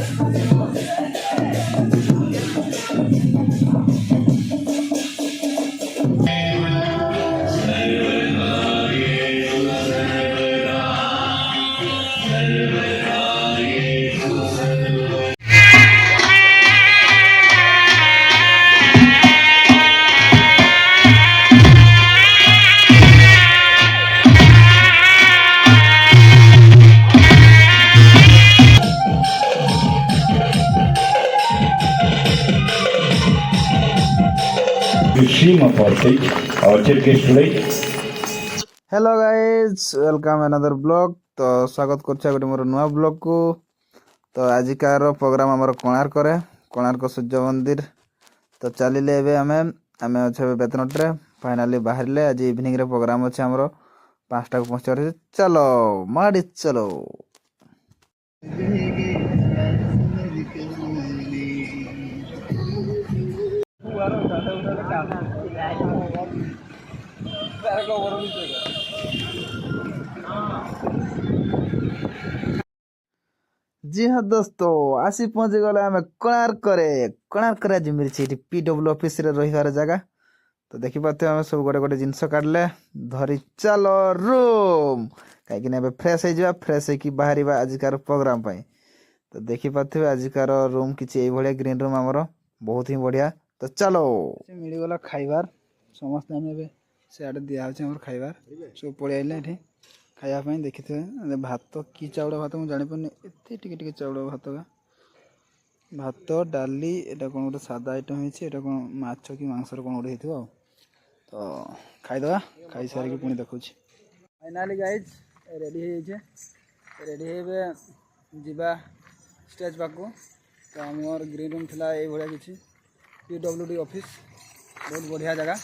Hello guys welcome another blog. तो स्वागत कर मोर नुआ ब्लॉग को। तो आजिकार प्रोग्राम आमर कोणार्क सूर्य मंदिर। तो चलिले आमे अच्छे बेतनटे फाइनाली बाहर आज इवनिंग रे प्रोग्राम अच्छे आमर 5टा को पहुँच। चलो माड़ी चलो। जी हाँ दोस्तों आसी पहुंची गले आम कोणार्क आज मिली पीडब्ल्यू ऑफिस रे रहिबार जगह। तो देखी पाते आम सब गोटे गोटे जिनस काढ़ले धरी चलो रूम कहीं फ्रेश हो फ्रेश होगी बाहर आजिकार प्रोग्राम पाई। तो देखी पाते आजिकार रूम किसी ग्रीन रूम आमर बहुत ही बढ़िया। तो चलो मिलगला खाइबार समस्त आम सियाड़े दिहे खाइबार सब पलि आइले ये खायापी देखी थे भात कि चाउल भात मुझे जापारे एत टे चाउल भात भात डाली एटा कौन गोटे सादा आइटम होती कौन माछ कि मांसर कौन गोटे हो। तो खाईदे खाई सारिक पुणी देखुँ फाइनाली गाइज रेडी जीवा स्टेज पाक। तो आमर ग्रीन रूम था ये किसी पीडब्ल्यूडी ऑफिस बहुत बढ़िया जगह।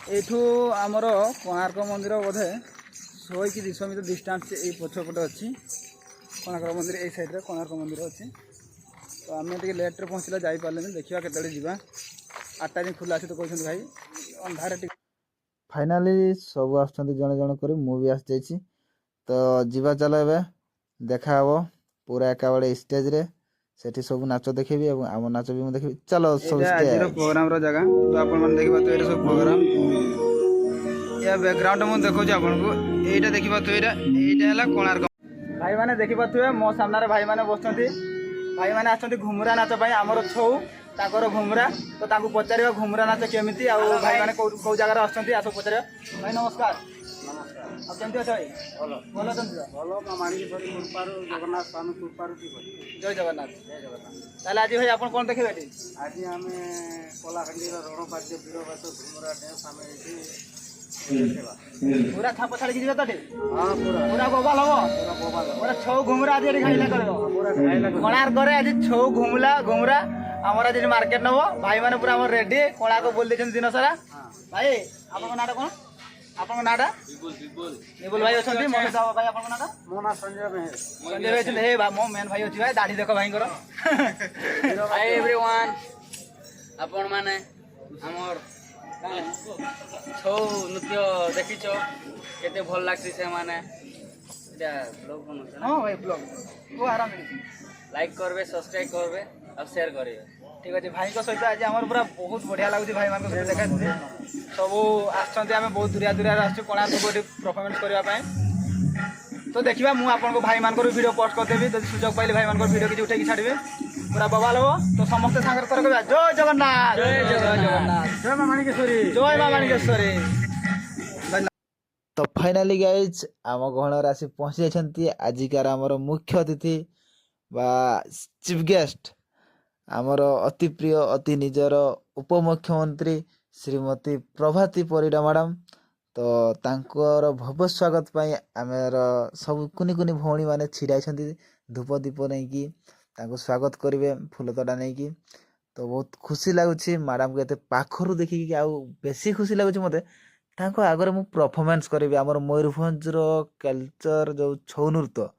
एठू आमर कोणार्क मंदिर बोधे 100 कि 200 मीटर डिस्टेंस ये पछपटे अच्छी कोणार्क मंदिर ये साइड कोणार्क मंदिर अच्छी। तो आम टे लेट्रे पहुँचले जापारे देखा के जा 8टा दिन खुला अच्छे। तो कहते भाई अंधार फाइनाली सब आस जड़े जड़े कर मुझे आसी जाइए। तो जीवा चलो ए देखा हे पूरा एका बड़े स्टेज रे सेठी सब नाच देखेबी आम नाच भी देखी। चलो सब प्रोग्राम जगह तो आप देखा तो ये सब प्रोग्राम या बैकग्राउंड मुझे देखा आपको यहीटा देखा यहाँ कोणार्क भाई मैंने देखी पारे मो सामने भाई मैंने बस भाई मैंने आसती घुमुरा नाच आमर छौ ताकर घुमुरा। तो पचार घुमुरा नाच केमी भाई मैंने कौ जगार आस पचार भाई नमस्कार केमती अच्छे भाई भल जय जगन्नाथ ताले आज भाई आप कौन देखिए आज आम कलाहांडी रणपाद्य वीरवास घुमुरा डांस आम पूरा छाप छाड़ी जी तो हाँ पूरा बोबाल हम पूरा छौ घुमुरा आज खाइला कर कोणार्क आज छौ घुमुरा आमर आज मार्केट नब भाई मैंने पूरा रेडी कोणार्क बोल देते दिन सारा। भाई आप नाटा कौन आप नाटा निबुल भाई अच्छा भाई आप नाटा मो ना संजय मेहर संजय भाई मो मेन भाई अच्छी भाई दाढ़ी देख भाई हाय एवरीवन आपण माने हमर छौ नृत्य देखिछ केते भल लागसी से माने एटा ब्लॉग बनछ हां भाई ब्लॉग वो आराम लाइक करबे सब्सक्राइब करबे और शेयर करबे। ठीक अच्छे भाई सहित आज आम पूरा बहुत बढ़िया लगुच भाई मान सहित देखा सब आम बहुत दूरिया दूरिया आसू कोणार्क परफॉर्मेंस करने। तो देखा मुझे आपको भाई मान वीडियो पोस्ट करदेवी जब सुजोग पाइले भाई मान वीडियो किसी उठे छाड़े पूरा बवाल हम। तो समस्त सागर तर कह जय जगन्नाथ जय जगन्नाथ जय मां माणिकेश्वरी जय मां माणिकेश्वरी। तो फाइनाली गाइज आम गहण आसी पहुँची जाती आजिकार आमर मुख्य अतिथि बा चीफ गेस्ट आमर अति प्रिय अति निजर उपमुख्यमंत्री श्रीमती प्रभाती परिडा मैडम। तो तांकर भव्य स्वागत पाई आमर सब कुनि कुनि भौणी मैंने छिड़ाई धूप दीप नहीं कि स्वागत करेंगे फूलतोड़ा नहीं कि। तो बहुत खुशी लगुच मैडम को एत पाखर देखिक आउ बेसी खुशी लगुच मत आगे मु परफॉर्मेंस करी आमर मयूरभंजर कल्चर जो छौ नृत्य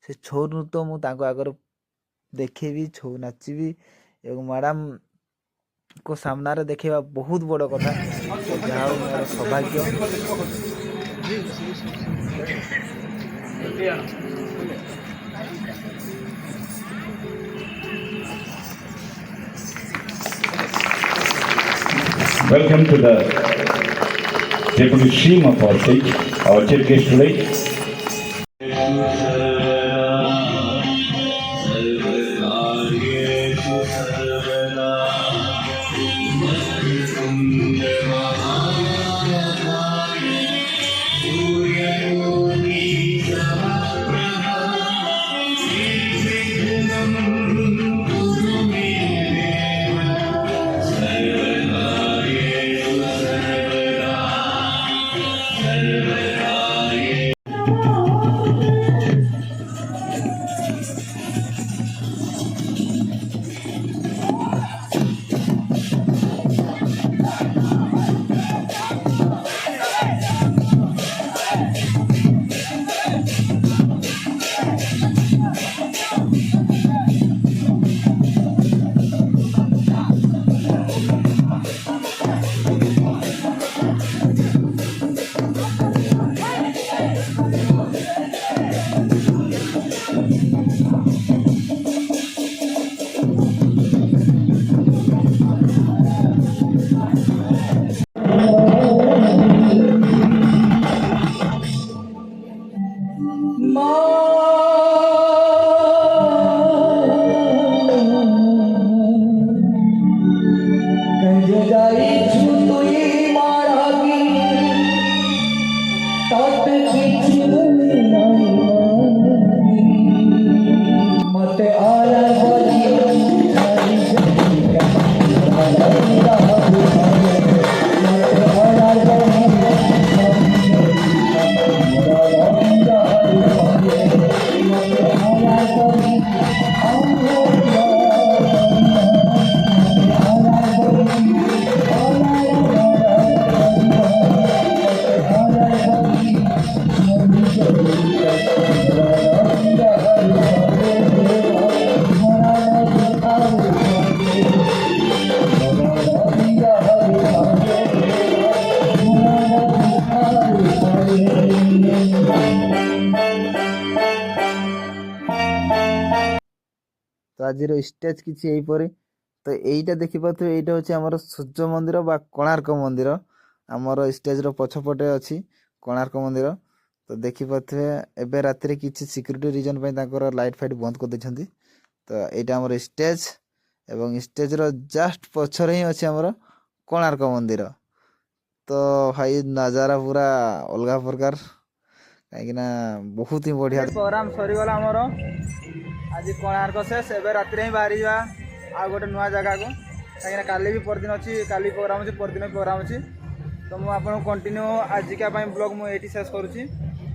से छौ नृत्य मुझे आगे देखेबी छौ नाचबी एवं मैडम को सामना रे देखा बहुत बड़ कथा। जहाँ मोर सौभाग्य Welcome to the Deputy Stream of our stage, our chief guest today. তো ଆଜିର ଷ୍ଟେଜ୍ କିଛି ଏହିପରି। ତ ଏଇଟା ଦେଖିପାରୁଥିବେ, ଏଇଟା ହେଉଛି ଆମର ସୂର୍ଯ୍ୟ ମନ୍ଦିର ବା କୋଣାର୍କ ମନ୍ଦିର। ଆମର ଷ୍ଟେଜ୍ର ପଛପଟେ ଅଛି କୋଣାର୍କ ମନ୍ଦିର। ତ ଦେଖିପାରୁଥିବେ ଏବେ ରାତିରେ କିଛି ସିକ୍ୟୁରିଟି ରିଜନ୍ ପାଇଁ ତାଙ୍କର ଲାଇଟ୍ ଫାଇଟ୍ ବନ୍ଦ କରିଦେଇଛନ୍ତି। ତ ଏଇଟା ଆମର ଷ୍ଟେଜ୍ ଏବଂ ଷ୍ଟେଜ୍ର ଜଷ୍ଟ ପଛରେ ହିଁ ଅଛି ଆମର କୋଣାର୍କ ମନ୍ଦିର। ତ ଭାଇ ନଜାରା ପୁରା ଅଲଗା ପ୍ରକାର, କାହିଁକିନା ବହୁତ ହିଁ ବଢ଼ିଆ। ପ୍ରୋଗ୍ରାମ୍ ସରିଗଲା ଆମର, ଆଜି କୋଣାର୍କ ଶେଷ। ଏବେ ରାତିରେ ହିଁ ବାହାରି ଯିବା ଆଉ ଗୋଟେ ନୂଆ ଜାଗାକୁ, କାହିଁକିନା କାଲି ବି ପରଦିନ ଅଛି, କାଲି ପ୍ରୋଗ୍ରାମ୍ ଅଛି, ପରଦିନ ବି ପ୍ରୋଗ୍ରାମ୍ ଅଛି। ତ ମୁଁ ଆପଣଙ୍କୁ କଣ୍ଟିନ୍ୟୁ ଆଜିକା ପାଇଁ ବ୍ଲଗ୍ ମୁଁ ଏଇଠି ଶେଷ କରୁଛି।